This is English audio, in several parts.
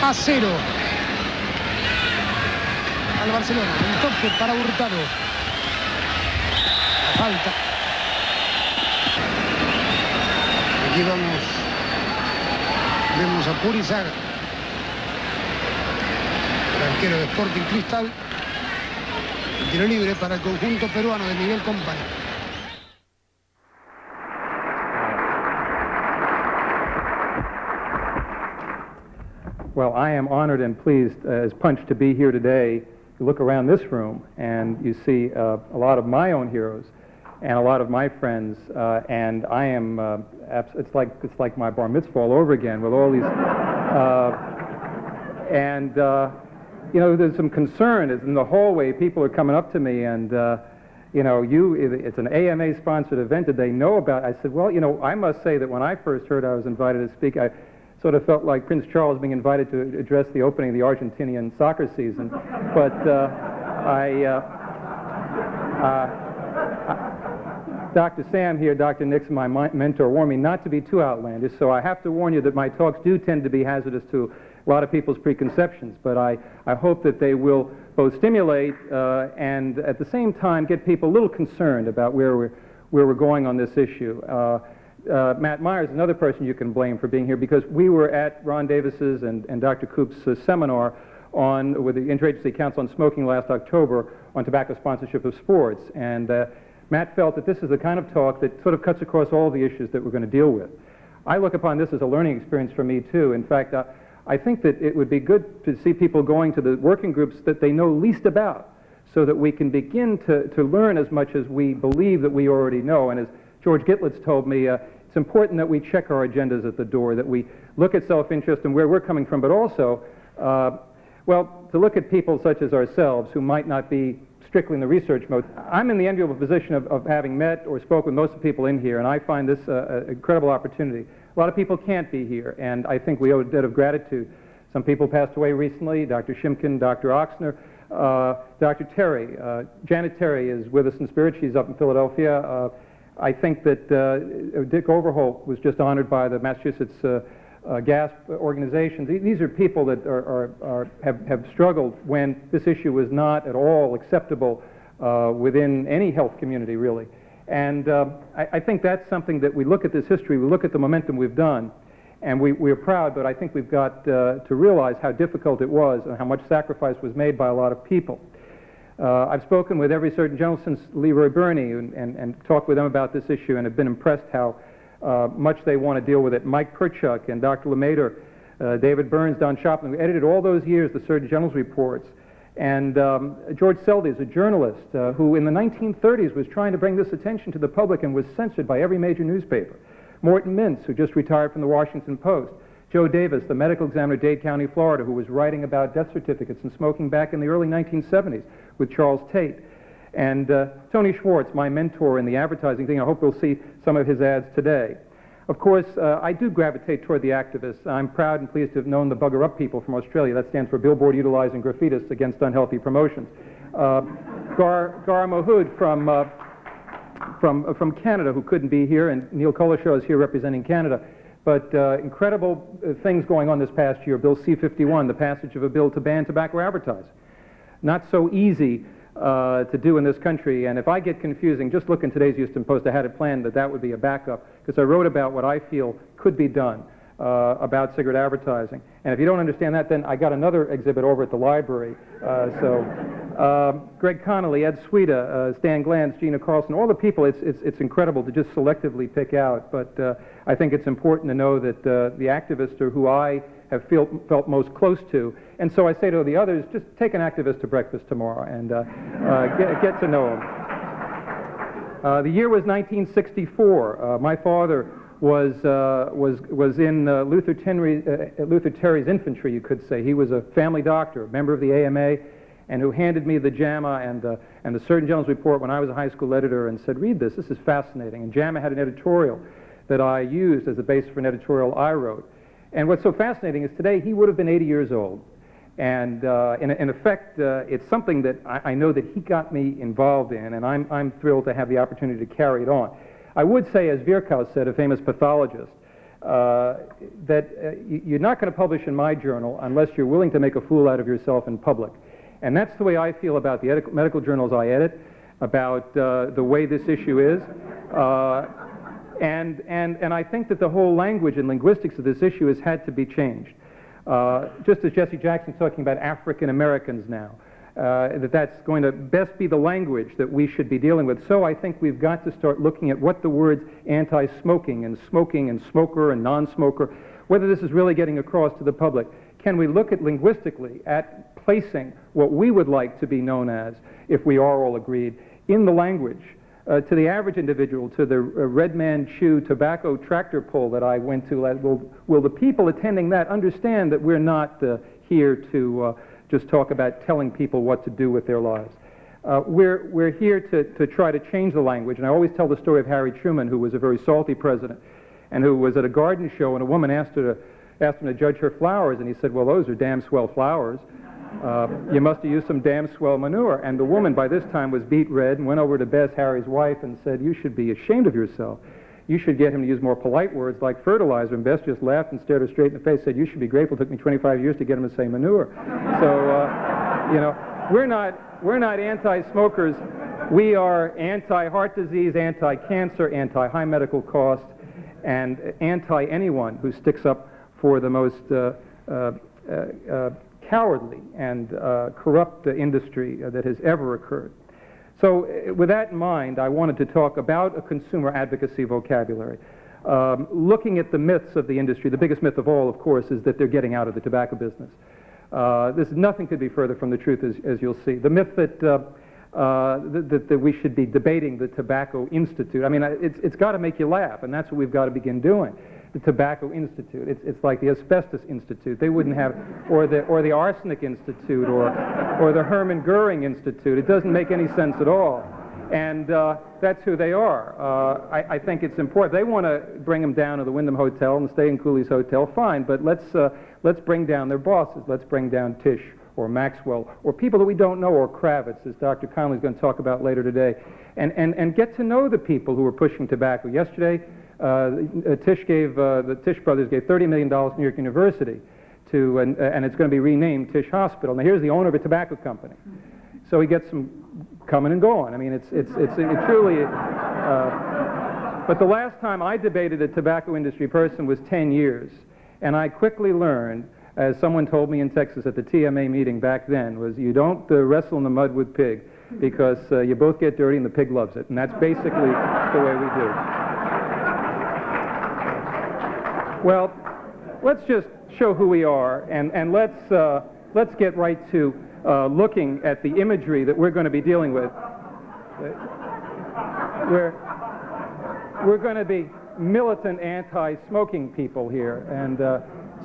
a 0 al Barcelona. Un toque para Hurtado. La falta. Aquí vemos a Purizaga, el arquero de Sporting Cristal. El tiro libre para el conjunto peruano de Miguel Company. Well, I am honored and pleased as Punch to be here today. You look around this room and you see a lot of my own heroes and a lot of my friends, and I am, it's like my bar mitzvah all over again with all these, you know, there's some concern in the hallway. People are coming up to me and, you know, it's an AMA-sponsored event. Did they know about it? I said, well, you know, I must say that when I first heard I was invited to speak, I sort of felt like Prince Charles being invited to address the opening of the Argentinian soccer season. But Dr. Sam here, Dr. Nixon, my mentor, warned me not to be too outlandish, so I have to warn you that my talks do tend to be hazardous to a lot of people's preconceptions, but I hope that they will both stimulate and at the same time get people a little concerned about where we're going on this issue. Matt Myers is another person you can blame for being here, because we were at Ron Davis's and Dr. Koop's seminar with the Interagency Council on Smoking last October on tobacco sponsorship of sports, and Matt felt that this is the kind of talk that sort of cuts across all the issues that we're going to deal with. I look upon this as a learning experience for me too. In fact, I think that it would be good to see people going to the working groups that they know least about, so that we can begin to learn as much as we believe that we already know. And as George Gitlitz told me, it's important that we check our agendas at the door, that we look at self-interest and where we're coming from, but also, well, to look at people such as ourselves who might not be strictly in the research mode. I'm in the enviable position of having met or spoken with most of the people in here, and I find this an incredible opportunity. A lot of people can't be here, and I think we owe a debt of gratitude. Some people passed away recently, Dr. Shimkin, Dr. Oxner, Dr. Terry. Janet Terry is with us in spirit. She's up in Philadelphia. I think that Dick Overholt was just honored by the Massachusetts gas organization. These are people that have struggled when this issue was not at all acceptable within any health community, really. And I think that's something that we look at this history, we look at the momentum we've done, and we're proud, but I think we've got to realize how difficult it was and how much sacrifice was made by a lot of people. I've spoken with every Surgeon General since Leroy Burney and talked with them about this issue and have been impressed how much they want to deal with it. Mike Perchuk and Dr. LeMaitre, David Burns, Don Shoplin, we edited all those years the Surgeon General's reports. And George Seldy is a journalist who in the 1930s was trying to bring this attention to the public and was censored by every major newspaper. Morton Mintz, who just retired from the Washington Post. Joe Davis, the medical examiner at Dade County, Florida, who was writing about death certificates and smoking back in the early 1970s with Charles Tate. And Tony Schwartz, my mentor in the advertising thing. I hope we'll see some of his ads today. Of course, I do gravitate toward the activists. I'm proud and pleased to have known the Bugger Up people from Australia. That stands for Billboard Utilizing Graffitists Against Unhealthy Promotions. Gar Mahood from Canada, who couldn't be here, and Neil Collishaw is here representing Canada. But incredible things going on this past year. Bill C-51, the passage of a bill to ban tobacco advertising. Not so easy to do in this country, and if I get confusing, just look in today's Houston Post. I had it planned that would be a backup, because I wrote about what I feel could be done about cigarette advertising. And if you don't understand that, then I got another exhibit over at the library. Greg Connolly, Ed Sweda, Stan Glantz, Gina Carlson, all the people, it's incredible to just selectively pick out, but I think it's important to know that the activists are who I have felt most close to. And so I say to the others, just take an activist to breakfast tomorrow and get to know them. The year was 1964. My father was in Luther Terry's infantry, you could say. He was a family doctor, a member of the AMA, and who handed me the JAMA and the Surgeon General's report when I was a high school editor and said, read this is fascinating. And JAMA had an editorial that I used as the basis for an editorial I wrote. And what's so fascinating is today he would have been 80 years old. And in effect, it's something that I know that he got me involved in, and I'm thrilled to have the opportunity to carry it on. I would say, as Virchow said, a famous pathologist, you're not going to publish in my journal unless you're willing to make a fool out of yourself in public. And that's the way I feel about the medical journals I edit, about the way this issue is. And I think that the whole language and linguistics of this issue has had to be changed. Just as Jesse Jackson's talking about African Americans now, that's going to best be the language that we should be dealing with. So I think we've got to start looking at what the words anti-smoking and smoker and non-smoker, whether this is really getting across to the public. Can we look at linguistically at placing what we would like to be known as, if we are all agreed, in the language? To the average individual, to the Red Man Chew tobacco tractor pull that I went to, will the people attending that understand that we're not here to just talk about telling people what to do with their lives? We're here to try to change the language, and I always tell the story of Harry Truman, who was a very salty president, and who was at a garden show, and a woman asked him to judge her flowers, and he said, well, those are damn swell flowers. You must have used some damn swell manure. And the woman by this time was beet red and went over to Bess, Harry's wife, and said, you should be ashamed of yourself. You should get him to use more polite words like fertilizer. And Bess just laughed and stared her straight in the face, said, you should be grateful it took me 25 years to get him to say manure. So, you know, we're not anti-smokers. We are anti-heart disease, anti-cancer, anti-high medical cost, and anti-anyone who sticks up for the most cowardly and corrupt industry that has ever occurred. So with that in mind, I wanted to talk about a consumer advocacy vocabulary. Looking at the myths of the industry, the biggest myth of all, of course, is that they're getting out of the tobacco business. Nothing could be further from the truth, as you'll see. The myth that that we should be debating the Tobacco Institute. I mean, it's got to make you laugh, and that's what we've got to begin doing. The Tobacco Institute. It's like the Asbestos Institute. They wouldn't have, or the Arsenic Institute, or the Hermann Goering Institute. It doesn't make any sense at all. And that's who they are. I think it's important. They want to bring them down to the Wyndham Hotel and stay in Cooley's Hotel. Fine, but let's bring down their bosses. Let's bring down Tisch or Maxwell or people that we don't know, or Kravitz, as Dr. Connolly is going to talk about later today, and get to know the people who are pushing tobacco. Yesterday, the Tisch brothers gave $30 million to New York University to, and it's going to be renamed Tisch Hospital. Now here's the owner of a tobacco company, so he gets some coming and going. I mean, it truly. But the last time I debated a tobacco industry person was 10 years, and I quickly learned, as someone told me in Texas at the TMA meeting back then, was you don't wrestle in the mud with pig, because you both get dirty and the pig loves it, and that's basically the way we do. Well, let's just show who we are, and let's get right to looking at the imagery that we're going to be dealing with. We're going to be militant anti-smoking people here, and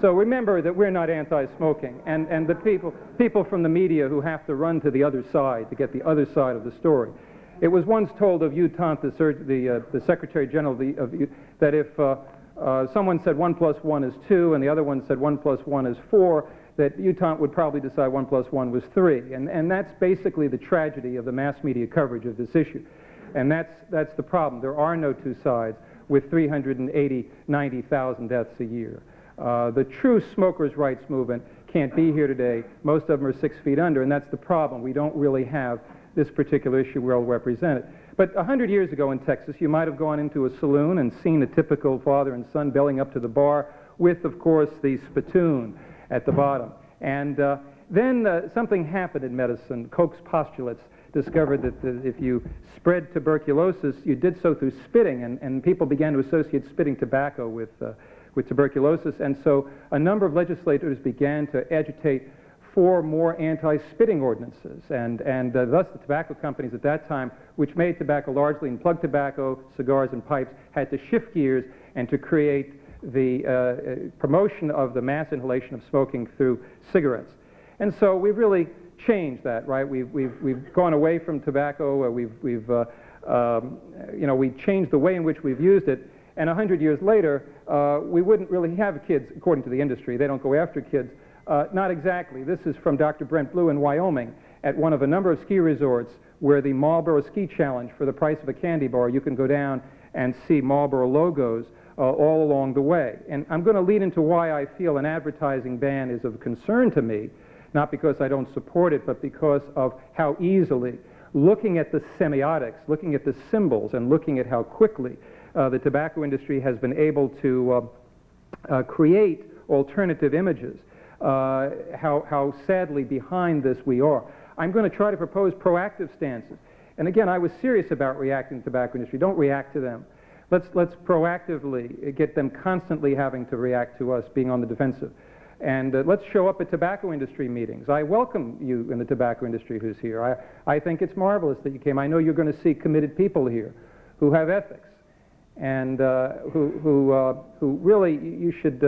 so remember that we're not anti-smoking, and the people from the media who have to run to the other side to get the other side of the story. It was once told of Utant, the Secretary General that if someone said 1 + 1 is 2, and the other one said 1 + 1 is 4, that Utant would probably decide 1 + 1 was 3. And that's basically the tragedy of the mass media coverage of this issue. And that's the problem. There are no two sides with 90,000 deaths a year. The true smokers' rights movement can't be here today. Most of them are 6 feet under, and that's the problem. We don't really have this particular issue well represented. But 100 years ago in Texas, you might have gone into a saloon and seen a typical father and son bellying up to the bar with, of course, the spittoon at the bottom. And then something happened in medicine. Koch's postulates discovered that if you spread tuberculosis, you did so through spitting, and people began to associate spitting tobacco with tuberculosis. And so a number of legislators began to agitate for more anti-spitting ordinances, and thus the tobacco companies at that time, which made tobacco largely in plug tobacco, cigars, and pipes, had to shift gears and to create the promotion of the mass inhalation of smoking through cigarettes. And so we've really changed that, right? We've gone away from tobacco. We've changed the way in which we've used it. And 100 years later, we wouldn't really have kids, according to the industry. They don't go after kids. Not exactly. This is from Dr. Brent Blue in Wyoming at one of a number of ski resorts where the Marlboro Ski Challenge, for the price of a candy bar, you can go down and see Marlboro logos all along the way. And I'm going to lead into why I feel an advertising ban is of concern to me, not because I don't support it, but because of how easily, looking at the semiotics, looking at the symbols, and looking at how quickly the tobacco industry has been able to create alternative images, how sadly behind this we are. I'm going to try to propose proactive stances. And again, I was serious about reacting to the tobacco industry. Don't react to them. Let's proactively get them constantly having to react to us being on the defensive. And let's show up at tobacco industry meetings. I welcome you in the tobacco industry who's here. I think it's marvelous that you came. I know you're going to see committed people here who have ethics and who really you should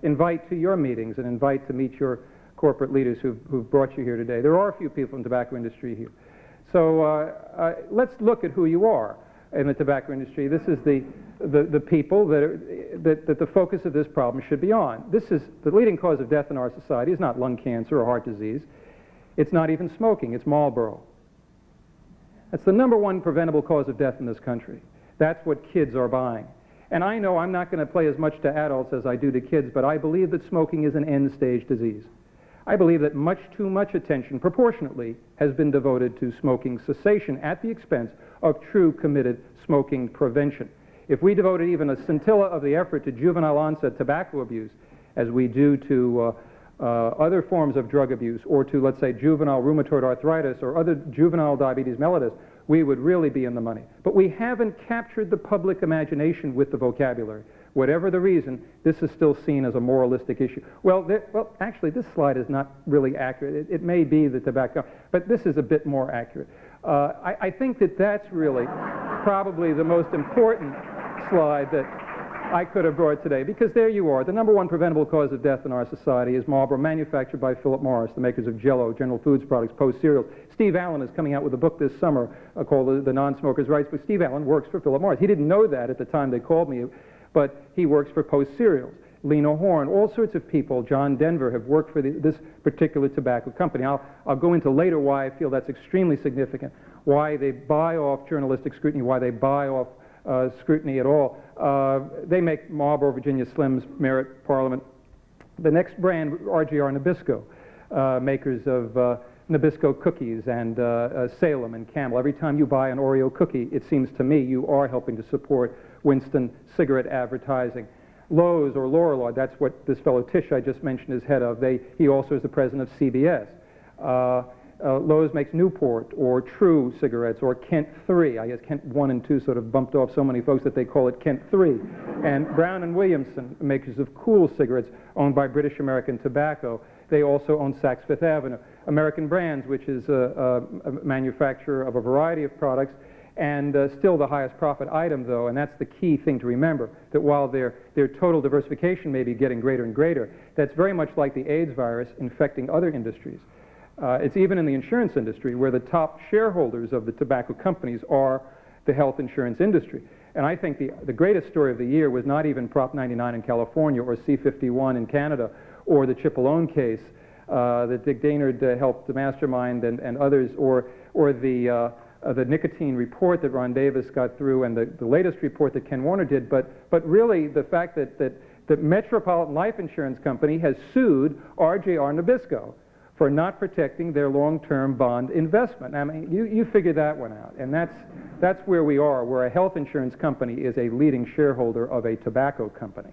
invite to your meetings and invite to meet your corporate leaders who've brought you here today. There are a few people in the tobacco industry here. So let's look at who you are in the tobacco industry. This is the people that the focus of this problem should be on. This is the leading cause of death in our society is not lung cancer or heart disease. It's not even smoking. It's Marlboro. That's the #1 preventable cause of death in this country. That's what kids are buying. And I know I'm not going to play as much to adults as I do to kids, but I believe that smoking is an end-stage disease. I believe that much too much attention, proportionately, has been devoted to smoking cessation at the expense of true committed smoking prevention. If we devoted even a scintilla of the effort to juvenile onset tobacco abuse, as we do to other forms of drug abuse, or to, let's say, juvenile rheumatoid arthritis or other juvenile diabetes mellitus, we would really be in the money. But we haven't captured the public imagination with the vocabulary. Whatever the reason, this is still seen as a moralistic issue. Well, actually, this slide is not really accurate. It may be the tobacco, but this is a bit more accurate. I think that that's really probably the most important slide that I could have brought today, because there you are. The #1 preventable cause of death in our society is Marlboro, manufactured by Philip Morris, the makers of Jell-O, General Foods products, Post cereals. Steve Allen is coming out with a book this summer called The Non-Smoker's Rights, but Steve Allen works for Philip Morris. He didn't know that at the time they called me, but he works for Post cereals. Lena Horne, all sorts of people, John Denver, have worked for this particular tobacco company. I'll go into later why I feel that's extremely significant, why they buy off journalistic scrutiny, why they buy off scrutiny at all. They make Marlboro, Virginia Slims, Merit, Parliament. The next brand, RJR-Nabisco, makers of Nabisco cookies and Salem and Camel. Every time you buy an Oreo cookie, it seems to me you are helping to support Winston cigarette advertising. Loews or Lorillard, that's what this fellow Tish I just mentioned is head of. He also is the president of CBS. Loews makes Newport or True cigarettes or Kent 3. I guess Kent 1 and 2 sort of bumped off so many folks that they call it Kent 3. And Brown and Williamson, makers of Cool cigarettes owned by British American Tobacco. They also own Saks Fifth Avenue. American Brands, which is a manufacturer of a variety of products, and still the highest profit item, though, and that's the key thing to remember, that while their total diversification may be getting greater and greater, that's very much like the AIDS virus infecting other industries. It's even in the insurance industry, where the top shareholders of the tobacco companies are the health insurance industry. And I think the greatest story of the year was not even Prop 99 in California or C-51 in Canada or the Cipollone case that Dick Daynard helped to mastermind and others, or the nicotine report that Ron Davis got through and the latest report that Ken Warner did, but really the fact that Metropolitan Life Insurance Company has sued RJR-Nabisco for not protecting their long-term bond investment. I mean, you figure that one out, and that's where we are, where a health insurance company is a leading shareholder of a tobacco company.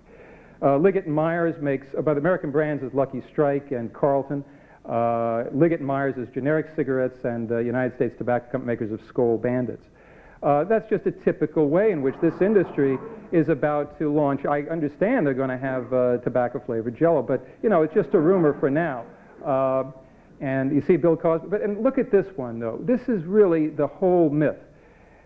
Liggett and Myers makes, by the American brands is Lucky Strike and Carlton. Liggett and Myers is generic cigarettes, and United States tobacco company makers of Skoal Bandits. That's just a typical way in which this industry is about to launch. I understand they're going to have tobacco-flavored Jell-O, but you know, it's just a rumor for now. And you see Bill Cosby, and look at this one, though. This is really the whole myth.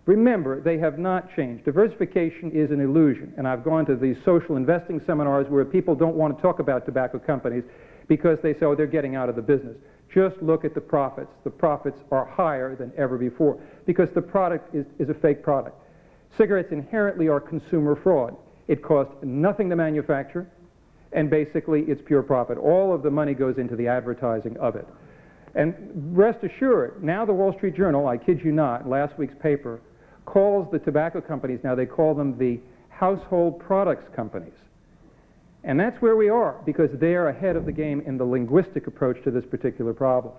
Remember, they have not changed. Diversification is an illusion, and I've gone to these social investing seminars where people don't want to talk about tobacco companies because they say, oh, they're getting out of the business. Just look at the profits. The profits are higher than ever before because the product is a fake product. Cigarettes inherently are consumer fraud. It costs nothing to manufacture, and basically it's pure profit. All of the money goes into the advertising of it. And rest assured, now the Wall Street Journal, I kid you not, last week's paper, calls the tobacco companies, now they call them the household products companies. And that's where we are, because they're ahead of the game in the linguistic approach to this particular problem.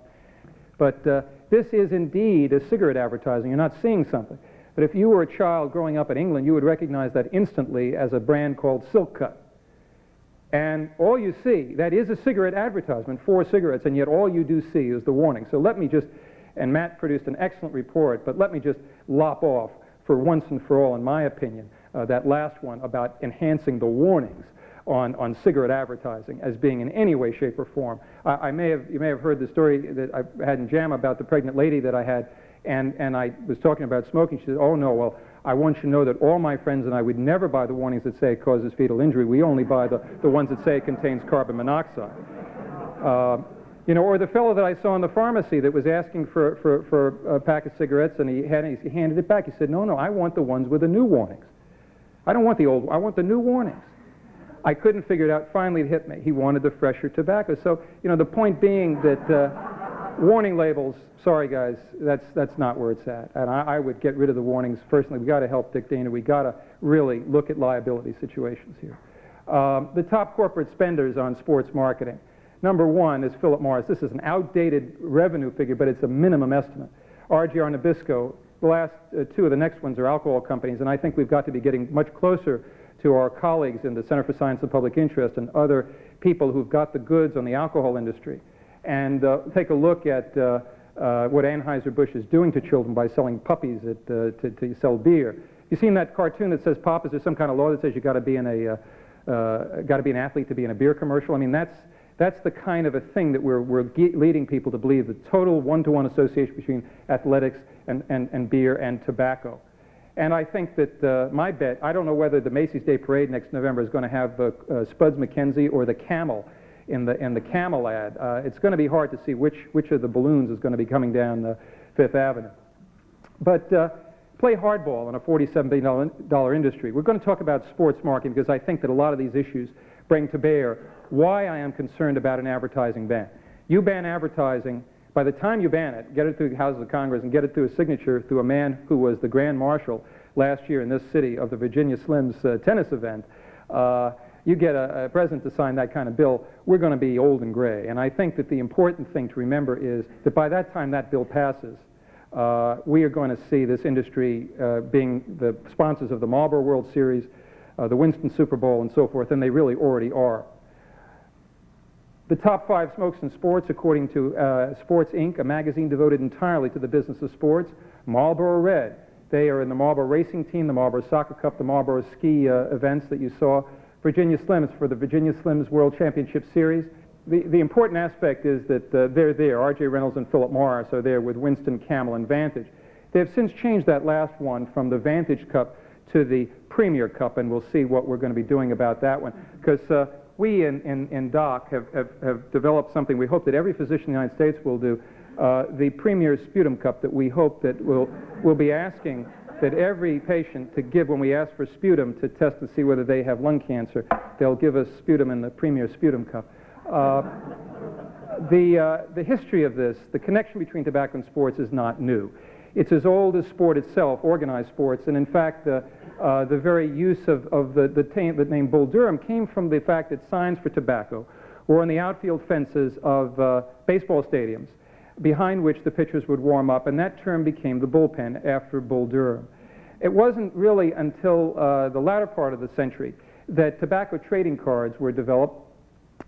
But this is indeed a cigarette advertising. You're not seeing something. But if you were a child growing up in England, you would recognize that instantly as a brand called Silk Cut. And all you see, that is a cigarette advertisement for cigarettes, and yet all you do see is the warning. So let me just, and Matt produced an excellent report, but let me just lop off for once and for all, in my opinion, that last one about enhancing the warnings on cigarette advertising as being in any way, shape, or form. You may have heard the story that I had in JAM about the pregnant lady that I had, and I was talking about smoking. She said, oh no, well, I want you to know that all my friends and I would never buy the warnings that say it causes fetal injury. We only buy the ones that say it contains carbon monoxide. You know, or the fellow that I saw in the pharmacy that was asking for a pack of cigarettes, and he handed it back. He said, no, I want the ones with the new warnings. I don't want the old, I want the new warnings. I couldn't figure it out. Finally, it hit me. He wanted the fresher tobacco. So, you know, the point being that warning labels, sorry guys, that's not where it's at. And I would get rid of the warnings. Personally, we got to help Dick Dana. We got to really look at liability situations here. The top corporate spenders on sports marketing. Number one is Philip Morris. This is an outdated revenue figure, but it's a minimum estimate. RJR-Nabisco. The last two of the next ones are alcohol companies, and I think we've got to be getting much closer to our colleagues in the Center for Science and Public Interest and other people who've got the goods on the alcohol industry, and take a look at what Anheuser-Busch is doing to children by selling puppies to sell beer. You've seen that cartoon that says, "Pop, is there some kind of law that says you got to be in an athlete to be in a beer commercial?" I mean, that's the kind of a thing that we're leading people to believe, the total one-to-one association between athletics and beer and tobacco. And I think that my bet, I don't know whether the Macy's Day Parade next November is going to have Spuds MacKenzie or the camel in the camel ad. It's going to be hard to see which of the balloons is going to be coming down Fifth Avenue. But play hardball in a $47 billion industry. We're going to talk about sports marketing because I think that a lot of these issues bring to bear why I am concerned about an advertising ban. You ban advertising. By the time you ban it, get it through the Houses of Congress and get it through a signature through a man who was the Grand Marshal last year in this city of the Virginia Slims tennis event, you get a president to sign that kind of bill, we're going to be old and gray. And I think that the important thing to remember is that by that time that bill passes, we are going to see this industry being the sponsors of the Marlboro World Series, the Winston Super Bowl, and so forth, and they really already are. The top 5 smokes in sports, according to Sports Inc., a magazine devoted entirely to the business of sports. Marlboro Red. They are in the Marlboro Racing Team, the Marlboro Soccer Cup, the Marlboro Ski events that you saw. Virginia Slims for the Virginia Slims World Championship Series. The important aspect is that they're there. R.J. Reynolds and Philip Morris are there with Winston, Camel, and Vantage. They have since changed that last one from the Vantage Cup to the Premier Cup, and we'll see what we're going to be doing about that one. Because we in DOC have developed something we hope that every physician in the United States will do, the Premier Sputum Cup that we hope that we'll be asking that every patient to give when we ask for sputum to test and see whether they have lung cancer. They'll give us sputum in the Premier Sputum Cup. The history of this, the connection between tobacco and sports is not new. It's as old as sport itself, organized sports, and in fact the very use of the name Bull Durham came from the fact that signs for tobacco were on the outfield fences of baseball stadiums, behind which the pitchers would warm up, and that term became the bullpen after Bull Durham. It wasn't really until the latter part of the century that tobacco trading cards were developed,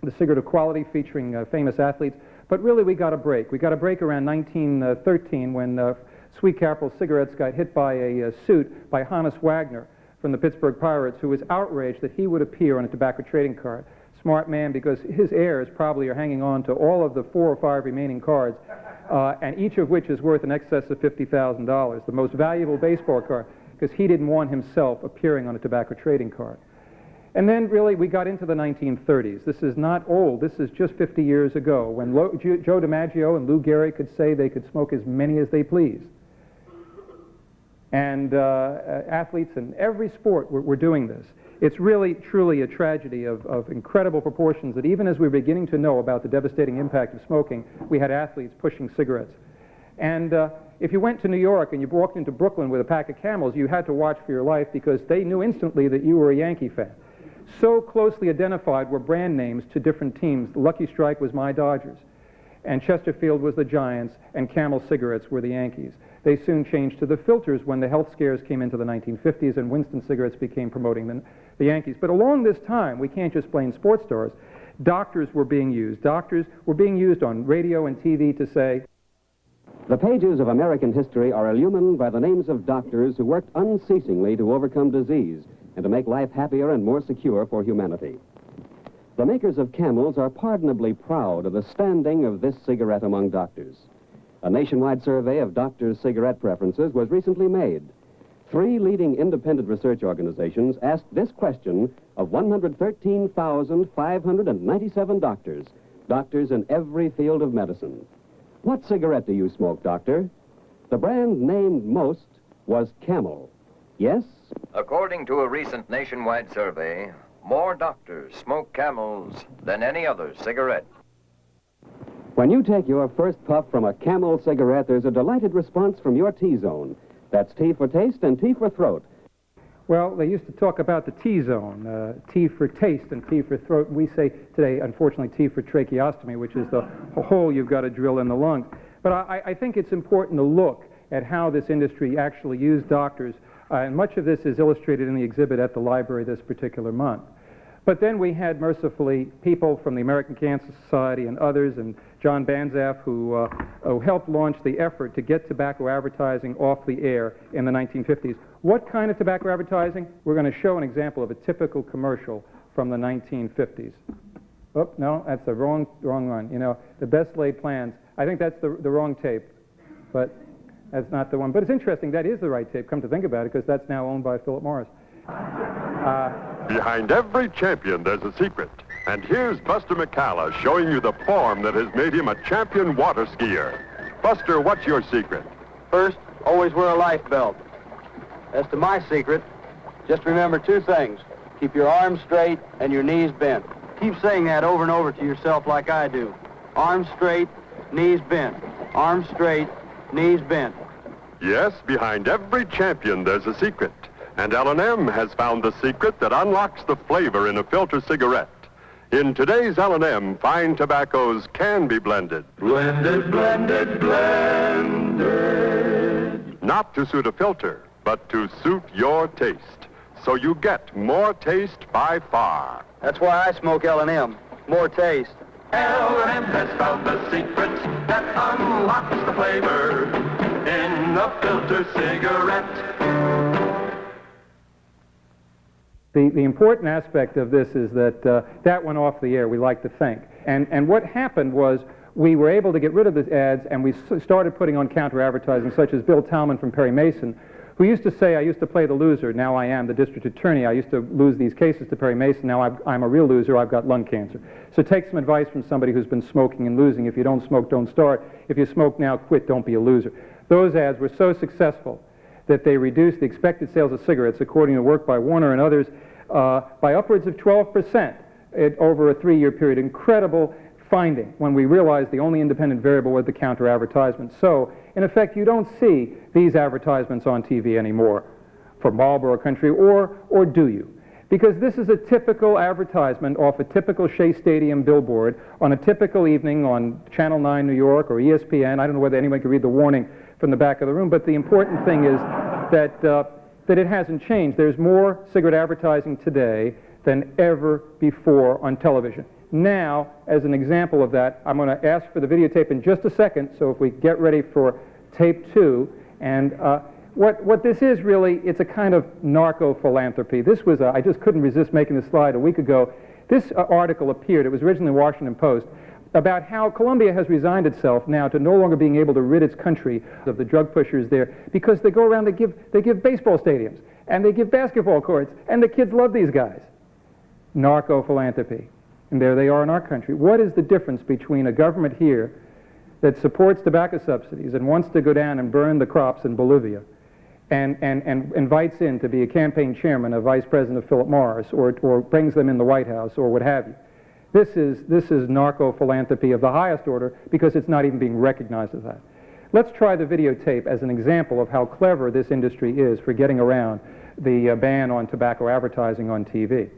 the cigarette of quality featuring famous athletes, but really we got a break. We got a break around 1913 when Sweet Capital Cigarettes got hit by a suit by Hannes Wagner from the Pittsburgh Pirates, who was outraged that he would appear on a tobacco trading card. Smart man, because his heirs probably are hanging on to all of the 4 or 5 remaining cards, and each of which is worth in excess of $50,000, the most valuable baseball card, because he didn't want himself appearing on a tobacco trading card. And then really we got into the 1930s. This is not old. This is just 50 years ago when Joe DiMaggio and Lou Gehrig could say they could smoke as many as they pleased. And athletes in every sport were doing this. It's really, truly a tragedy of incredible proportions that even as we're beginning to know about the devastating impact of smoking, we had athletes pushing cigarettes. And if you went to New York and you walked into Brooklyn with a pack of Camels, you had to watch for your life because they knew instantly that you were a Yankee fan. So closely identified were brand names to different teams. Lucky Strike was my Dodgers, and Chesterfield was the Giants, and Camel cigarettes were the Yankees. They soon changed to the filters when the health scares came into the 1950s and Winston cigarettes began promoting the Yankees. But along this time, we can't just blame sports stars, doctors were being used. Doctors were being used on radio and TV to say, the pages of American history are illumined by the names of doctors who worked unceasingly to overcome disease and to make life happier and more secure for humanity. The makers of Camels are pardonably proud of the standing of this cigarette among doctors. A nationwide survey of doctors' cigarette preferences was recently made. 3 leading independent research organizations asked this question of 113,597 doctors in every field of medicine. What cigarette do you smoke, doctor? The brand named most was Camel. Yes? According to a recent nationwide survey, more doctors smoke Camels than any other cigarette. When you take your first puff from a Camel cigarette, there's a delighted response from your T-zone. That's T for taste and T for throat. well, they used to talk about the T-zone, T for taste and T for throat. We say today, unfortunately, T for tracheostomy, which is the hole you've got to drill in the lungs. But I think it's important to look at how this industry actually used doctors, and much of this is illustrated in the exhibit at the library this particular month. But then we had, mercifully, people from the American Cancer Society and others, and John Banzaf, who helped launch the effort to get tobacco advertising off the air in the 1950s. What kind of tobacco advertising? We're going to show an example of a typical commercial from the 1950s. Oh, no, that's the wrong one. You know, the best laid plans. I think that's the wrong tape, but that's not the one. But it's interesting, that is the right tape, come to think about it, because that's now owned by Philip Morris. Behind every champion, there's a secret. And here's Buster McCalla showing you the form that has made him a champion water skier. Buster, what's your secret? First, always wear a life belt. As to my secret, just remember two things. Keep your arms straight and your knees bent. Keep saying that over and over to yourself like I do. Arms straight, knees bent. Arms straight, knees bent. Yes, behind every champion, there's a secret. And L&M has found the secret that unlocks the flavor in a filter cigarette. In today's L&M, fine tobaccos can be blended. Blended, blended, blended. Not to suit a filter, but to suit your taste. So you get more taste by far. That's why I smoke L&M. More taste. L&M has found the secret that unlocks the flavor in a filter cigarette. The important aspect of this is that that went off the air, we like to think. And what happened was we were able to get rid of the ads, and we started putting on counter-advertising, such as Bill Talman from Perry Mason, who used to say, I used to play the loser, now I am the district attorney. I used to lose these cases to Perry Mason, now I'm a real loser, I've got lung cancer. So take some advice from somebody who's been smoking and losing. If you don't smoke, don't start. If you smoke now, quit, don't be a loser. Those ads were so successful that they reduced the expected sales of cigarettes, according to work by Warner and others, by upwards of 12% over a 3-year period. Incredible finding when we realized the only independent variable was the counter-advertisement. So, in effect, you don't see these advertisements on TV anymore for Marlboro Country, or do you? Because this is a typical advertisement off a typical Shea Stadium billboard on a typical evening on Channel 9 New York or ESPN. I don't know whether anyone can read the warning from the back of the room, but the important thing is that it hasn't changed. There's more cigarette advertising today than ever before on television. Now, as an example of that, I'm going to ask for the videotape in just a second, so if we get ready for tape 2. And what this is really, it's a kind of narco-philanthropy. This was, I just couldn't resist making this slide a week ago. This article appeared, it was originally in the Washington Post, about how Colombia has resigned itself now to no longer being able to rid its country of the drug pushers there, because they go around, they give baseball stadiums, and they give basketball courts, and the kids love these guys. Narco-philanthropy. And there they are in our country. What is the difference between a government here that supports tobacco subsidies and wants to go down and burn the crops in Bolivia and invites in to be a campaign chairman, a vice president of Philip Morris, or brings them in the White House, or what have you? This is narco-philanthropy of the highest order, because it's not even being recognized as that. Let's try the videotape as an example of how clever this industry is for getting around the ban on tobacco advertising on TV.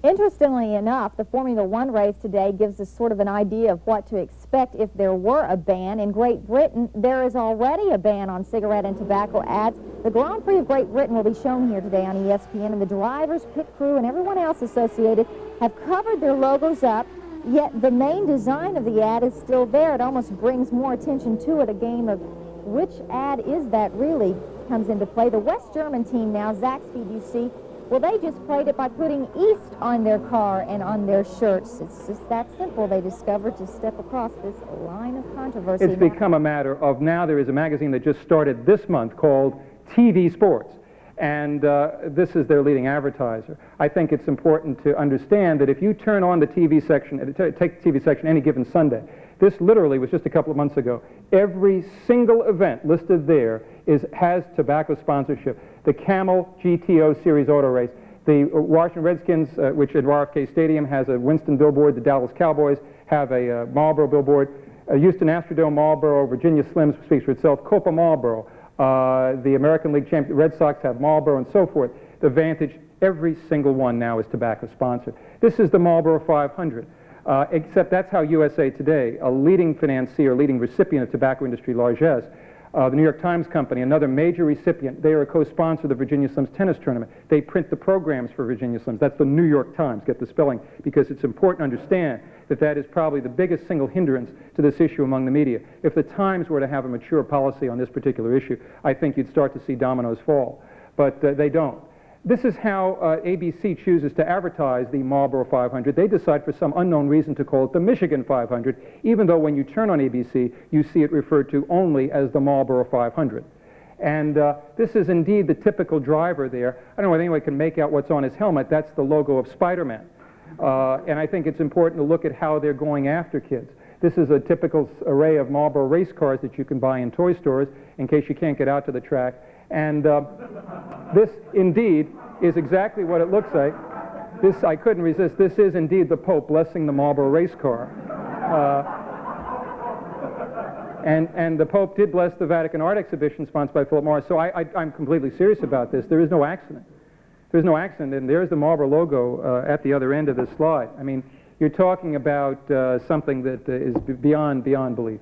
Interestingly enough, the Formula One race today gives us sort of an idea of what to expect if there were a ban. In Great Britain, there is already a ban on cigarette and tobacco ads. The Grand Prix of Great Britain will be shown here today on ESPN, and the drivers, pit crew, and everyone else associated have covered their logos up, yet the main design of the ad is still there. It almost brings more attention to it. A game of which ad is that really comes into play. The West German team now, Zaxby, you see, well, they just played it by putting East on their car and on their shirts. It's just that simple. They discovered to step across this line of controversy. It's become a matter of, now there is a magazine that just started this month called TV Sports, and this is their leading advertiser. I think it's important to understand that if you turn on the TV section, take the TV section any given Sunday, this literally was just a couple of months ago. Every single event listed there has tobacco sponsorship. The Camel GTO Series auto race, the Washington Redskins, which at RFK Stadium has a Winston billboard, the Dallas Cowboys have a Marlboro billboard, Houston Astrodome Marlboro, Virginia Slims speaks for itself, Copa Marlboro, the American League champion Red Sox have Marlboro, and so forth. The Vantage, every single one now is tobacco sponsored. This is the Marlboro 500. Except that's how USA Today, a leading financier, leading recipient of tobacco industry largesse, the New York Times Company, another major recipient, they are a co-sponsor of the Virginia Slims tennis tournament. They print the programs for Virginia Slims. That's the New York Times, get the spelling, because it's important to understand that that is probably the biggest single hindrance to this issue among the media. If the Times were to have a mature policy on this particular issue, I think you'd start to see dominoes fall. But they don't. This is how ABC chooses to advertise the Marlboro 500. They decide for some unknown reason to call it the Michigan 500, even though when you turn on ABC, you see it referred to only as the Marlboro 500. And this is indeed the typical driver there. I don't know if anyone can make out what's on his helmet. That's the logo of Spider-Man. And I think it's important to look at how they're going after kids. This is a typical array of Marlboro race cars that you can buy in toy stores in case you can't get out to the track. And this, indeed, is exactly what it looks like. This, I couldn't resist. This is, indeed, the Pope blessing the Marlboro race car. And the Pope did bless the Vatican Art Exhibition sponsored by Philip Morris. So I'm completely serious about this. There is no accident. There's no accident, and there's the Marlboro logo at the other end of this slide. I mean, you're talking about something that is beyond belief.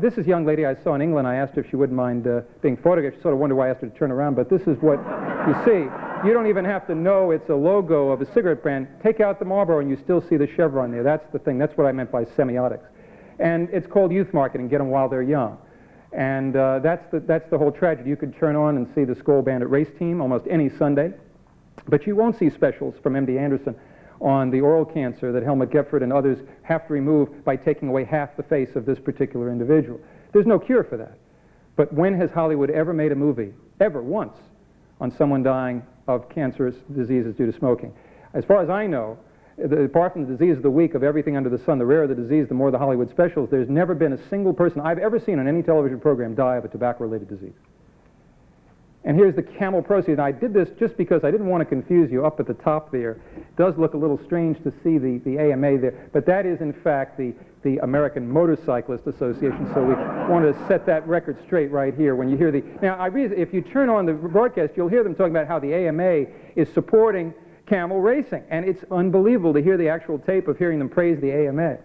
This is a young lady I saw in England. I asked her if she wouldn't mind being photographed. She sort of wondered why I asked her to turn around, but this is what you see. You don't even have to know it's a logo of a cigarette brand. Take out the Marlboro and you still see the chevron there. That's the thing. That's what I meant by semiotics. And it's called youth marketing, get them while they're young. And that's the whole tragedy. You could turn on and see the Skull Bandit race team almost any Sunday, but you won't see specials from M.D. Anderson on the oral cancer that Helmut Gephardt and others have to remove by taking away half the face of this particular individual. There's no cure for that. But when has Hollywood ever made a movie, ever once, on someone dying of cancerous diseases due to smoking? As far as I know, apart from the disease of the week of everything under the sun, the rarer the disease, the more the Hollywood specials, there's never been a single person I've ever seen on any television program die of a tobacco-related disease. And here's the Camel Proceed. And I did this just because I didn't want to confuse you. Up at the top there, it does look a little strange to see the AMA there, but that is in fact the American Motorcyclist Association. So we want to set that record straight right here. When you hear the if you turn on the broadcast, you'll hear them talking about how the AMA is supporting camel racing, and it's unbelievable to hear the actual tape of hearing them praise the AMA.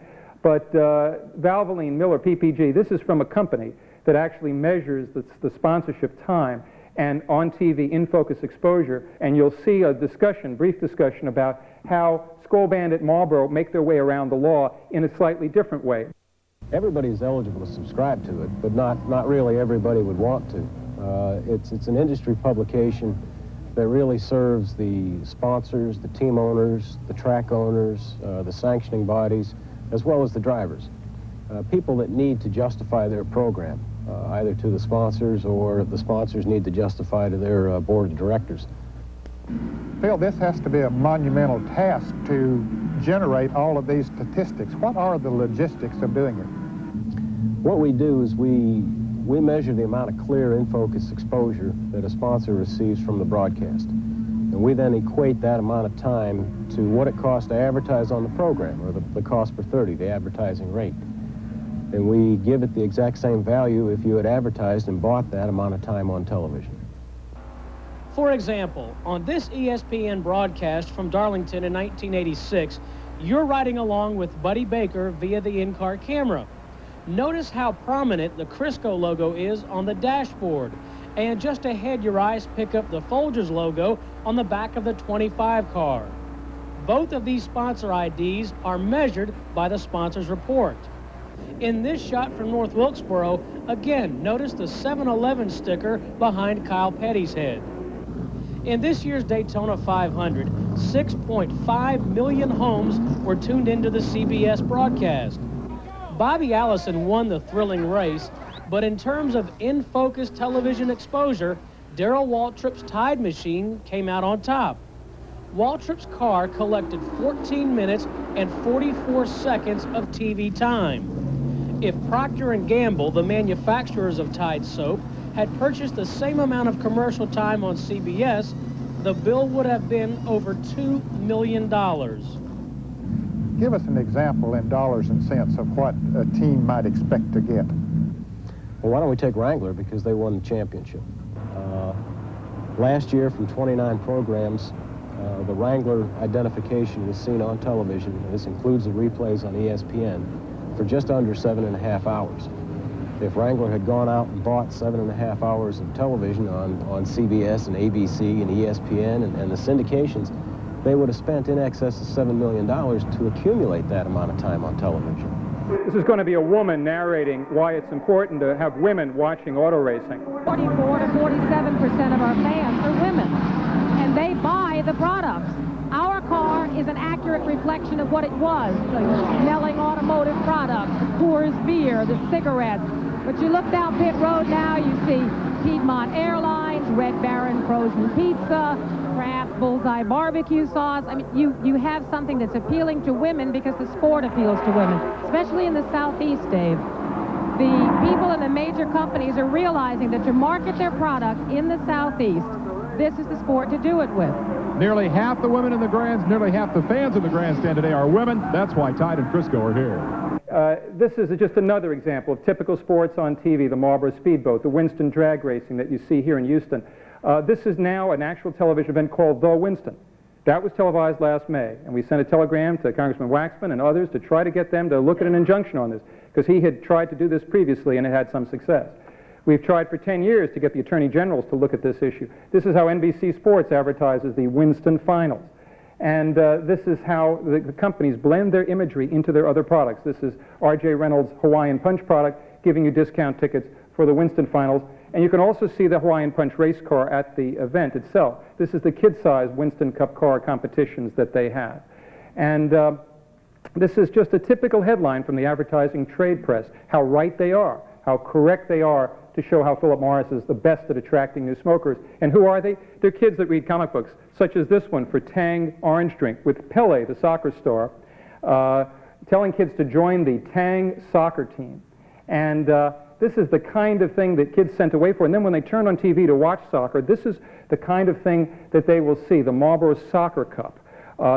But Valvoline, Miller, PPG, this is from a company that actually measures the sponsorship time and on TV in-focus exposure, and you'll see a discussion, brief discussion about how Skull Bandit, Marlboro make their way around the law in a slightly different way. Everybody's eligible to subscribe to it, but not really everybody would want to. It's an industry publication that really serves the sponsors, the team owners, the track owners, the sanctioning bodies, as well as the drivers. People that need to justify their program, either to the sponsors or the sponsors need to justify to their board of directors. Phil, this has to be a monumental task to generate all of these statistics. What are the logistics of doing it? What we do is we measure the amount of clear in-focus exposure that a sponsor receives from the broadcast. And we then equate that amount of time to what it costs to advertise on the program, or the cost per 30, the advertising rate. and we give it the exact same value if you had advertised and bought that amount of time on television. For example, on this ESPN broadcast from Darlington in 1986, you're riding along with Buddy Baker via the in-car camera. Notice how prominent the Crisco logo is on the dashboard, and just ahead your eyes pick up the Folgers logo on the back of the 25 car. Both of these sponsor IDs are measured by the sponsor's report. In this shot from North Wilkesboro, again, notice the 7-Eleven sticker behind Kyle Petty's head. In this year's Daytona 500, 6.5 million homes were tuned into the CBS broadcast. Bobby Allison won the thrilling race, but in terms of in-focus television exposure, Darrell Waltrip's Tide Machine came out on top. Waltrip's car collected 14 minutes and 44 seconds of TV time. If Procter & Gamble, the manufacturers of Tide soap, had purchased the same amount of commercial time on CBS, the bill would have been over $2 million. Give us an example in dollars and cents of what a team might expect to get. Well, why don't we take Wrangler, because they won the championship. Last year, from 29 programs, the Wrangler identification was seen on television, and this includes the replays on ESPN, for just under 7.5 hours. If Wrangler had gone out and bought 7.5 hours of television on CBS and ABC and ESPN and the syndications, they would have spent in excess of $7 million to accumulate that amount of time on television. This is going to be a woman narrating why it's important to have women watching auto racing. 44 to 47% of our fans are women, and they buy the products. Our car is an accurate reflection of what it was, the Snelling automotive products, Coors beer, the cigarettes. But you look down pit road now, you see Piedmont Airlines, Red Baron frozen pizza, Kraft Bullseye barbecue sauce. I mean, you have something that's appealing to women because the sport appeals to women, especially in the Southeast, Dave. The people in the major companies are realizing that to market their products in the Southeast, this is the sport to do it with. Nearly half the women in the nearly half the fans in the grandstand today are women. That's why Tide and Crisco are here. This is just another example of typical sports on TV, the Marlboro Speedboat, the Winston drag racing that you see here in Houston. This is now an actual television event called The Winston. That was televised last May, and we sent a telegram to Congressman Waxman and others to try to get them to look at an injunction on this, because he had tried to do this previously and it had some success. We've tried for 10 years to get the Attorney Generals to look at this issue. This is how NBC Sports advertises the Winston Finals. And this is how the companies blend their imagery into their other products. This is R.J. Reynolds' Hawaiian Punch product giving you discount tickets for the Winston Finals. And you can also see the Hawaiian Punch race car at the event itself. This is the kid-sized Winston Cup car competitions that they have. And this is just a typical headline from the advertising trade press, how right they are, how correct they are to show how Philip Morris is the best at attracting new smokers. And who are they? They're kids that read comic books, such as this one for Tang Orange Drink, with Pele, the soccer star, telling kids to join the Tang soccer team. And this is the kind of thing that kids sent away for. And then when they turn on TV to watch soccer, this is the kind of thing that they will see, the Marlboro Soccer Cup.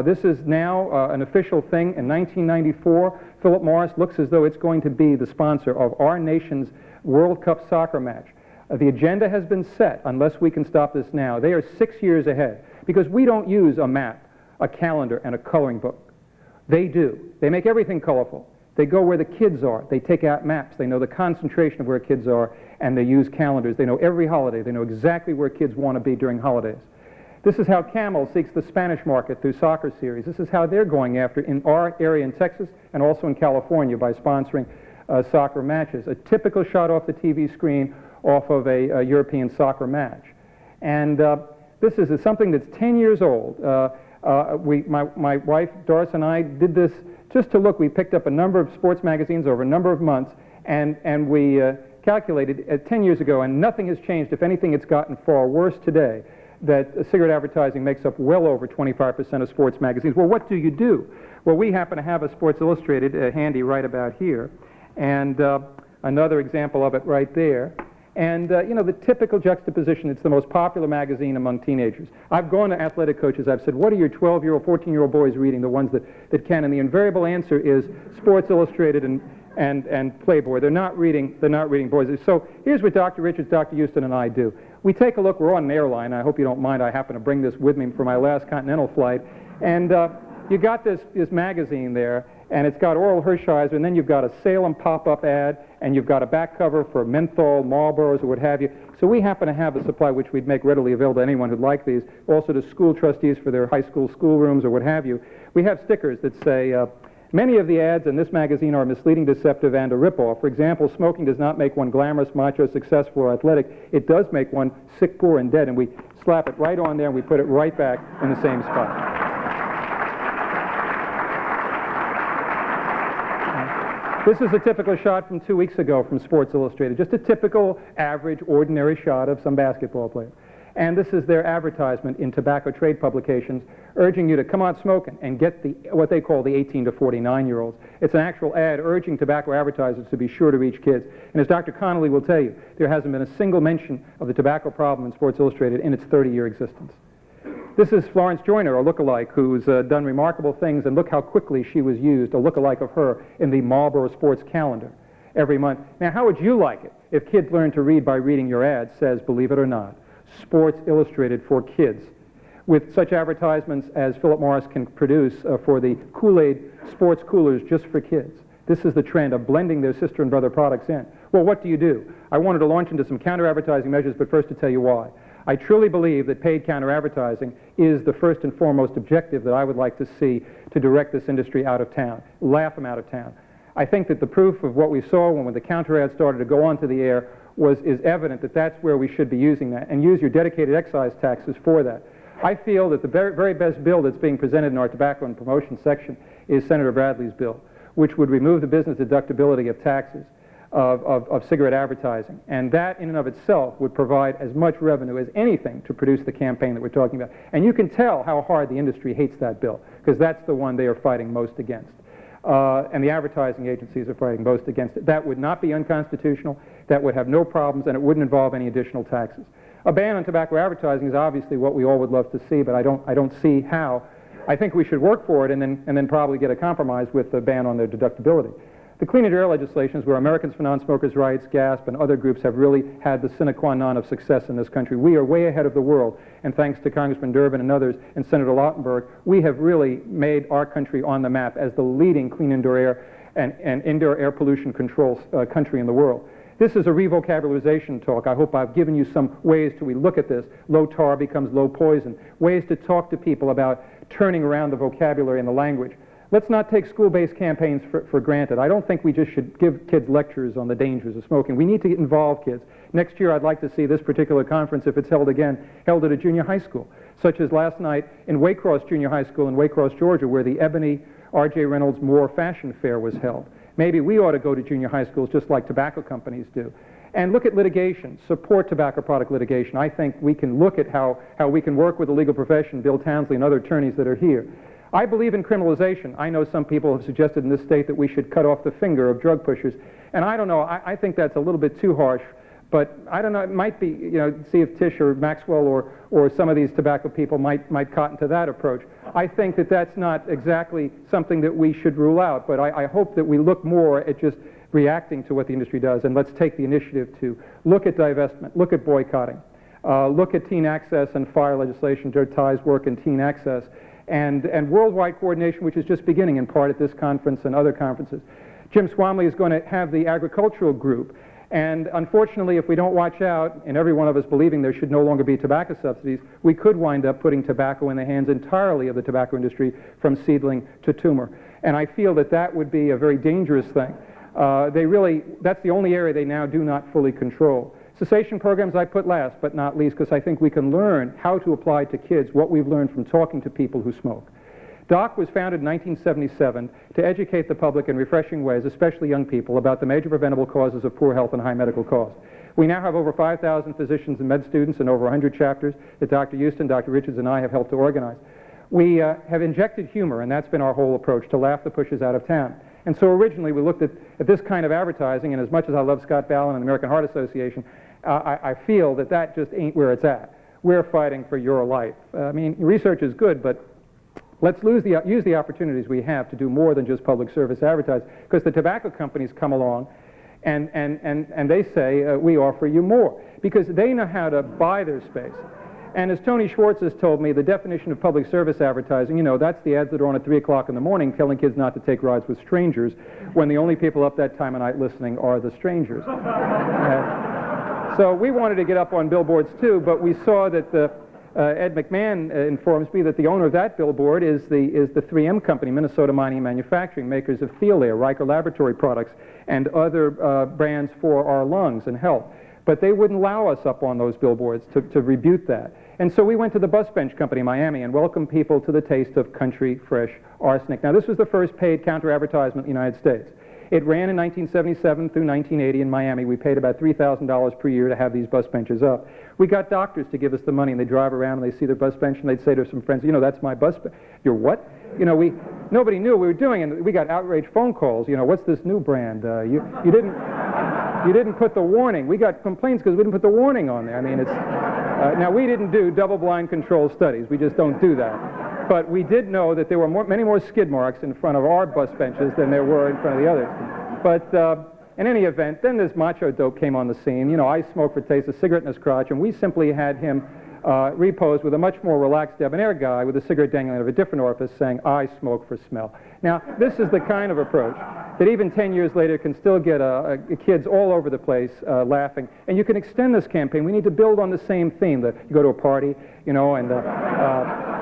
This is now an official thing. In 1994, Philip Morris looks as though it's going to be the sponsor of our nation's World Cup soccer match. The agenda has been set, unless we can stop this now. They are 6 years ahead, because we don't use a map, a calendar, and a coloring book. They do. They make everything colorful. They go where the kids are. They take out maps. They know the concentration of where kids are, and they use calendars. They know every holiday. They know exactly where kids want to be during holidays. This is how Camel seeks the Spanish market through soccer series. This is how they're going after in our area in Texas and also in California by sponsoring soccer matches. A typical shot off the TV screen off of a European soccer match. And this is something that's 10 years old. My wife Doris and I did this just to look. We picked up a number of sports magazines over a number of months, and we calculated 10 years ago, and nothing has changed. If anything, it's gotten far worse today, that cigarette advertising makes up well over 25% of sports magazines. Well, what do you do? Well, we happen to have a Sports Illustrated handy right about here, and another example of it right there. And, you know, the typical juxtaposition, it's the most popular magazine among teenagers. I've gone to athletic coaches, I've said, what are your 12-year-old, 14-year-old boys reading, the ones that can? And the invariable answer is Sports Illustrated and and Playboy. They're not reading boys. So here's what Dr. Richards, Dr. Houston, and I do. We take a look. We're on an airline. I hope you don't mind. I happen to bring this with me for my last continental flight. And you got this magazine there, and it's got Oral Hershiser, and then you've got a Salem pop-up ad, and you've got a back cover for menthol, Marlboros, or what have you. So we happen to have a supply which we'd make readily available to anyone who'd like these, also to school trustees for their high school schoolrooms or what have you. We have stickers that say, many of the ads in this magazine are misleading, deceptive, and a ripoff. For example, smoking does not make one glamorous, macho, successful, or athletic. It does make one sick, poor, and dead. And we slap it right on there, and we put it right back in the same spot. This is a typical shot from 2 weeks ago from Sports Illustrated. Just a typical, average, ordinary shot of some basketball player. And this is their advertisement in tobacco trade publications, urging you to come out smoking and get what they call the 18 to 49-year-olds. It's an actual ad urging tobacco advertisers to be sure to reach kids. And as Dr. Connolly will tell you, there hasn't been a single mention of the tobacco problem in Sports Illustrated in its 30-year existence. This is Florence Joyner, a lookalike, who's done remarkable things, and look how quickly she was used, a lookalike of her, in the Marlboro Sports Calendar every month. Now, how would you like it if kids learn to read by reading your ad? Says, believe it or not, Sports Illustrated for kids, with such advertisements as Philip Morris can produce for the Kool-Aid sports coolers just for kids. This is the trend of blending their sister and brother products in. Well, what do? I wanted to launch into some counter-advertising measures, but first to tell you why. I truly believe that paid counter-advertising is the first and foremost objective that I would like to see to direct this industry out of town, laugh them out of town. I think that the proof of what we saw when the counter-ad started to go onto the air is evident that that's where we should be using that, and use your dedicated excise taxes for that. I feel that the very best bill that's being presented in our tobacco and promotion section is Senator Bradley's bill, which would remove the business deductibility of taxes of cigarette advertising. And that in and of itself would provide as much revenue as anything to produce the campaign that we're talking about. And you can tell how hard the industry hates that bill, because that's the one they are fighting most against. And the advertising agencies are fighting most against it. That would not be unconstitutional. That would have no problems, and it wouldn't involve any additional taxes. A ban on tobacco advertising is obviously what we all would love to see, but I don't see how. I think we should work for it and then probably get a compromise with the ban on their deductibility. The Clean Air legislation is where Americans for Non-Smokers' Rights, GASP, and other groups have really had the sine qua non of success in this country. We are way ahead of the world, and thanks to Congressman Durbin and others and Senator Lautenberg, we have really made our country on the map as the leading clean indoor air and indoor air pollution control country in the world. This is a revocabularization talk. I hope I've given you some ways to look at this. Low tar becomes low poison. Ways to talk to people about turning around the vocabulary and the language. Let's not take school-based campaigns for granted. I don't think we just should give kids lectures on the dangers of smoking. We need to involve kids. Next year, I'd like to see this particular conference, if it's held again, held at a junior high school, such as last night in Waycross Junior High School in Waycross, Georgia, where the Ebony R.J. Reynolds Moore Fashion Fair was held. Maybe we ought to go to junior high schools just like tobacco companies do. And look at litigation, support tobacco product litigation. I think we can look at how we can work with the legal profession, Bill Townsley and other attorneys that are here. I believe in criminalization. I know some people have suggested in this state that we should cut off the finger of drug pushers. And I don't know, I think that's a little bit too harsh. But I don't know, it might be, see if Tish or Maxwell or some of these tobacco people might cotton to that approach. I think that that's not exactly something that we should rule out, but I hope that we look more at just reacting to what the industry does, and let's take the initiative to look at divestment, look at boycotting, look at teen access and fire legislation, Joe Ty's work in teen access, and worldwide coordination, which is just beginning in part at this conference and other conferences. Jim Swamley is going to have the agricultural group. And unfortunately, if we don't watch out, and every one of us believing there should no longer be tobacco subsidies, we could wind up putting tobacco in the hands entirely of the tobacco industry from seedling to tumor. And I feel that that would be a very dangerous thing. That's the only area they now do not fully control. Cessation programs I put last but not least, because I think we can learn how to apply to kids what we've learned from talking to people who smoke. DOC was founded in 1977 to educate the public in refreshing ways, especially young people, about the major preventable causes of poor health and high medical costs. We now have over 5,000 physicians and med students and over 100 chapters that Dr. Houston, Dr. Richards, and I have helped to organize. We have injected humor, and that's been our whole approach, to laugh the pushers out of town. And so originally we looked at this kind of advertising, and as much as I love Scott Ballin and the American Heart Association, I feel that that just ain't where it's at. We're fighting for your life. I mean, research is good, but Let's use the opportunities we have to do more than just public service advertising, because the tobacco companies come along and they say, we offer you more, because they know how to buy their space. And as Tony Schwartz has told me, the definition of public service advertising, you know, that's the ads that are on at 3 o'clock in the morning telling kids not to take rides with strangers, when the only people up that time of night listening are the strangers. So we wanted to get up on billboards too, but we saw that Ed McMahon informs me that the owner of that billboard is the 3M company, Minnesota Mining and Manufacturing, makers of Thiolair, Riker Laboratory products, and other brands for our lungs and health. But they wouldn't allow us up on those billboards to rebuke that. And so we went to the Bus Bench Company in Miami and welcomed people to the taste of country fresh arsenic. Now, this was the first paid counter-advertisement in the United States. It ran in 1977 through 1980 in Miami. We paid about $3,000 per year to have these bus benches up. We got doctors to give us the money, and they drive around and they see their bus bench, and they'd say to some friends, you know, that's my bus bench. Your what? You know, nobody knew what we were doing, and we got outraged phone calls. You know, what's this new brand? You didn't put the warning. We got complaints because we didn't put the warning on there. I mean, it's now we didn't do double-blind control studies. We just don't do that. But we did know that there were many more skid marks in front of our bus benches than there were in front of the others. But in any event, then this macho dope came on the scene. You know, I smoked for taste, a cigarette in his crotch, and we simply had him reposed with a much more relaxed, debonair guy with a cigarette dangling out of a different orifice saying, I smoke for smell. Now, this is the kind of approach that even 10 years later can still get kids all over the place laughing. And you can extend this campaign. We need to build on the same theme. You go to a party, you know, and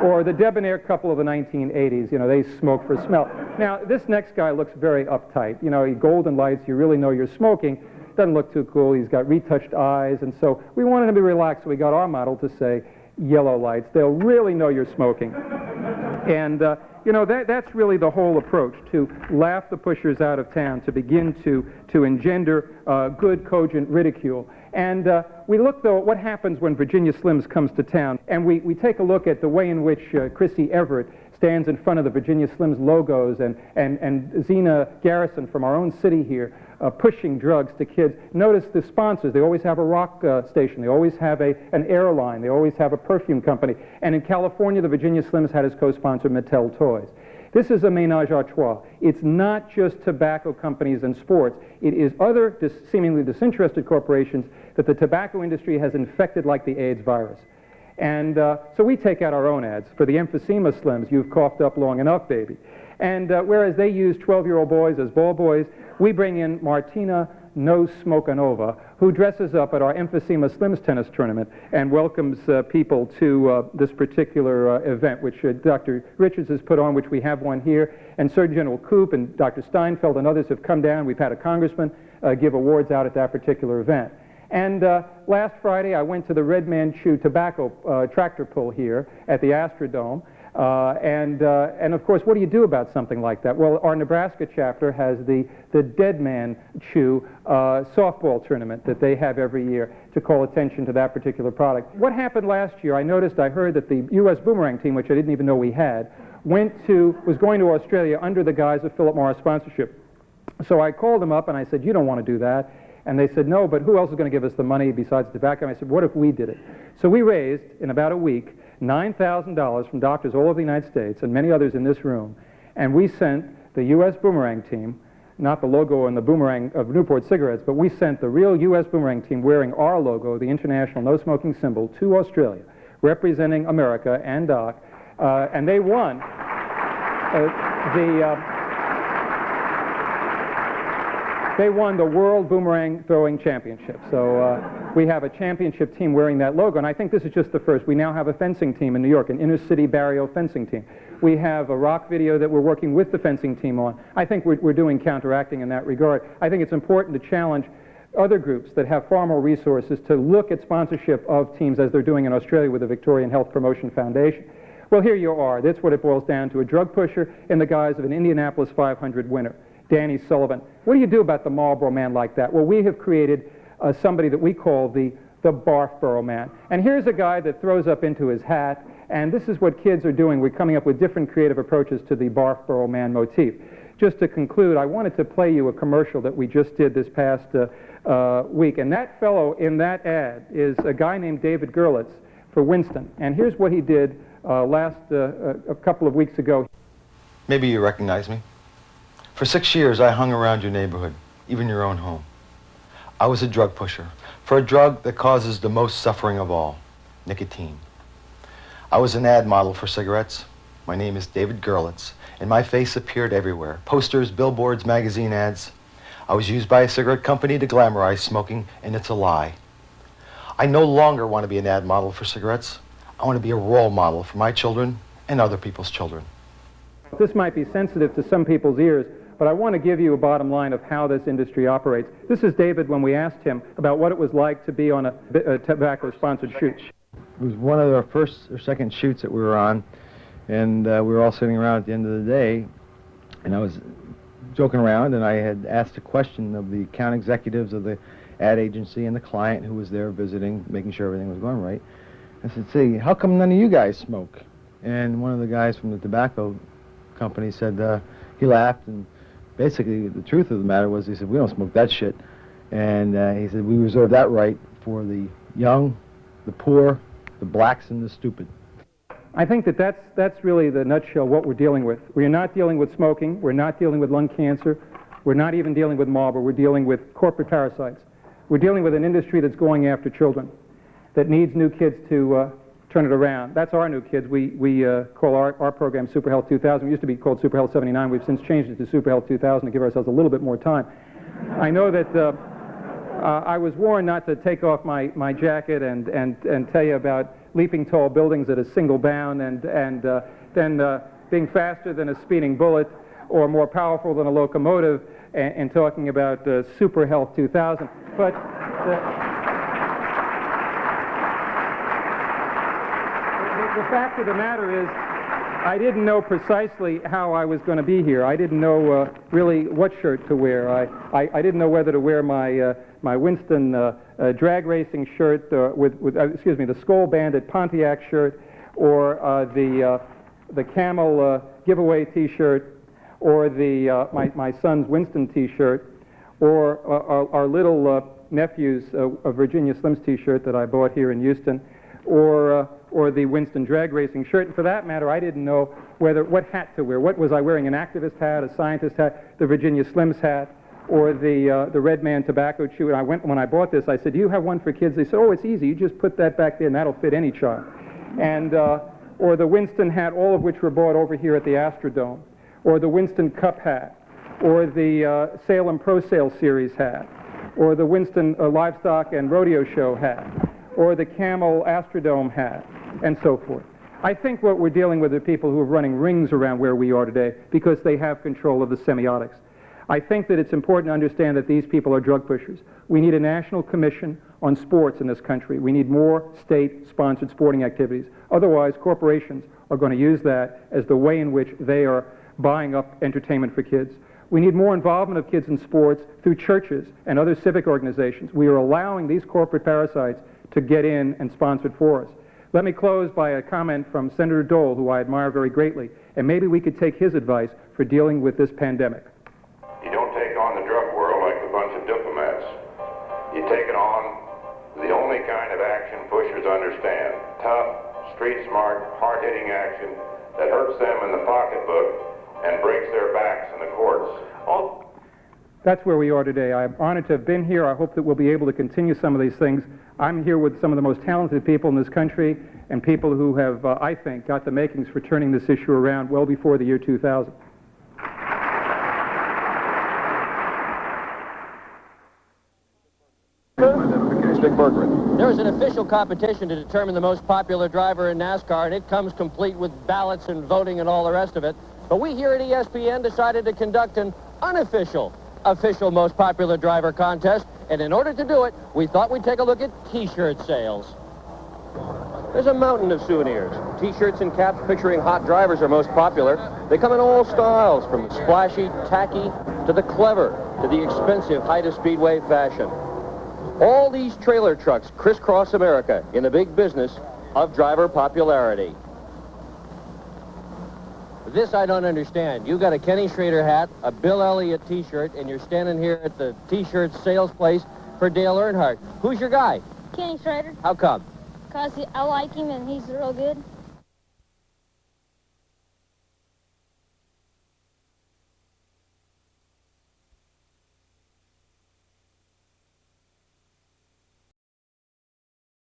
or the debonair couple of the 1980s, you know, they smoke for smell. Now, this next guy looks very uptight. You know, golden lights, you really know you're smoking. Doesn't look too cool. He's got retouched eyes, and so we wanted him to be relaxed, so we got our model to say yellow lights. They'll really know you're smoking. And, you know, that's really the whole approach, to laugh the pushers out of town, to begin to engender good, cogent ridicule. And we look, though, at what happens when Virginia Slims comes to town, and we take a look at the way in which Chrissy Everett stands in front of the Virginia Slims logos, and Zena Garrison from our own city here, pushing drugs to kids. Notice the sponsors. They always have a rock station. They always have an airline. They always have a perfume company. And in California, the Virginia Slims had as co-sponsor Mattel Toys. This is a ménage à trois. It's not just tobacco companies and sports. It is other seemingly disinterested corporations that the tobacco industry has infected like the AIDS virus. And so we take out our own ads. For the emphysema Slims, you've coughed up long enough, baby. And whereas they use 12-year-old boys as ball boys, we bring in Martina No Smokanova, who dresses up at our emphysema Slims tennis tournament and welcomes people to this particular event, which Dr. Richards has put on, which we have one here. And Surgeon General Koop and Dr. Steinfeld and others have come down. We've had a congressman give awards out at that particular event. And last Friday, I went to the Red Man Chew tobacco tractor pull here at the Astrodome. And of course, what do you do about something like that? Well, our Nebraska chapter has the Dead Man Chew softball tournament that they have every year to call attention to that particular product. What happened last year, I heard that the U.S. Boomerang team, which I didn't even know we had, was going to Australia under the guise of Philip Morris sponsorship. So I called them up and I said, you don't want to do that. And they said, no, but who else is going to give us the money besides tobacco? And I said, what if we did it? So we raised, in about a week, $9,000 from doctors all over the United States and many others in this room, and we sent the U.S. Boomerang team, not the logo and the boomerang of Newport cigarettes, but we sent the real U.S. Boomerang team wearing our logo, the international no-smoking symbol, to Australia, representing America and Doc, and they won they won the World Boomerang Throwing Championship. So we have a championship team wearing that logo, and I think this is just the first. We now have a fencing team in New York, an inner-city barrio fencing team. We have a rock video that we're working with the fencing team on. I think we're doing counteracting in that regard. I think it's important to challenge other groups that have far more resources to look at sponsorship of teams as they're doing in Australia with the Victorian Health Promotion Foundation. Well, here you are. That's what it boils down to, a drug pusher in the guise of an Indianapolis 500 winner. Danny Sullivan. What do you do about the Marlboro Man like that? Well, we have created somebody that we call the Barfboro Man. And here's a guy that throws up into his hat, and this is what kids are doing. We're coming up with different creative approaches to the Barfboro Man motif. Just to conclude, I wanted to play you a commercial that we just did this past week, and that fellow in that ad is a guy named David Gerlitz for Winston. And here's what he did a couple of weeks ago. Maybe you recognize me. For 6 years, I hung around your neighborhood, even your own home. I was a drug pusher for a drug that causes the most suffering of all, nicotine. I was an ad model for cigarettes. My name is David Gerlitz, and my face appeared everywhere. Posters, billboards, magazine ads. I was used by a cigarette company to glamorize smoking, and it's a lie. I no longer want to be an ad model for cigarettes. I want to be a role model for my children and other people's children. This might be sensitive to some people's ears, but I want to give you a bottom line of how this industry operates. This is David when we asked him about what it was like to be on a tobacco-sponsored shoot. It was one of our first or second shoots that we were on, and we were all sitting around at the end of the day, and I was joking around, and I had asked a question of the account executives of the ad agency and the client who was there visiting, making sure everything was going right. I said, "Say, how come none of you guys smoke?" And one of the guys from the tobacco company said, he laughed, and basically the truth of the matter was, he said, "We don't smoke that shit." And he said, "We reserve that right for the young, the poor, the blacks, and the stupid." I think that that's really the nutshell what we're dealing with. We're not dealing with smoking, we're not dealing with lung cancer, we're not even dealing with Marlboro, we're dealing with corporate parasites. We're dealing with an industry that's going after children, that needs new kids to turn it around. That's our new kids. We call our program Super Health 2000. We used to be called Super Health 79. We've since changed it to Super Health 2000 to give ourselves a little bit more time. I know that I was warned not to take off my jacket and tell you about leaping tall buildings at a single bound and then being faster than a speeding bullet or more powerful than a locomotive and talking about Super Health 2000. But the fact of the matter is, I didn't know precisely how I was going to be here. I didn't know really what shirt to wear. I didn't know whether to wear my Winston drag racing shirt with the Skull Bandit Pontiac shirt, or the Camel giveaway T-shirt, or my son's Winston T-shirt, or our little nephew's Virginia Slims T-shirt that I bought here in Houston, or the Winston drag racing shirt. And for that matter, I didn't know what hat to wear. What was I wearing? An activist hat, a scientist hat, the Virginia Slims hat, or the Red Man tobacco chew? And when I bought this, I said, "Do you have one for kids?" They said, "Oh, it's easy. You just put that back there, and that'll fit any child." And or the Winston hat, all of which were bought over here at the Astrodome, or the Winston Cup hat, or the Salem Pro Sale Series hat, or the Winston Livestock and Rodeo Show hat, or the Camel Astrodome hat, and so forth. I think what we're dealing with are people who are running rings around where we are today because they have control of the semiotics. I think that it's important to understand that these people are drug pushers. We need a national commission on sports in this country. We need more state-sponsored sporting activities. Otherwise, corporations are going to use that as the way in which they are buying up entertainment for kids. We need more involvement of kids in sports through churches and other civic organizations. We are allowing these corporate parasites to get in and sponsor it for us. Let me close by a comment from Senator Dole, who I admire very greatly, and maybe we could take his advice for dealing with this pandemic. You don't take on the drug world like a bunch of diplomats. You take it on the only kind of action pushers understand. Tough, street-smart, hard-hitting action that hurts them in the pocketbook and breaks their backs in the courts. That's where we are today. I'm honored to have been here. I hope that we'll be able to continue some of these things. I'm here with some of the most talented people in this country and people who have, I think, got the makings for turning this issue around well before the year 2000. There is an official competition to determine the most popular driver in NASCAR, and it comes complete with ballots and voting and all the rest of it. But we here at ESPN decided to conduct an unofficial most popular driver contest, and in order to do it, we thought we'd take a look at T-shirt sales. There's a mountain of souvenirs. T-shirts and caps picturing hot drivers are most popular. They come in all styles, from the splashy, tacky, to the clever, to the expensive height-of-speedway fashion. All these trailer trucks crisscross America in the big business of driver popularity. This I don't understand. You got a Kenny Schrader hat, a Bill Elliott T-shirt, and you're standing here at the T-shirt sales place for Dale Earnhardt. Who's your guy? Kenny Schrader. How come? Because I like him and he's real good.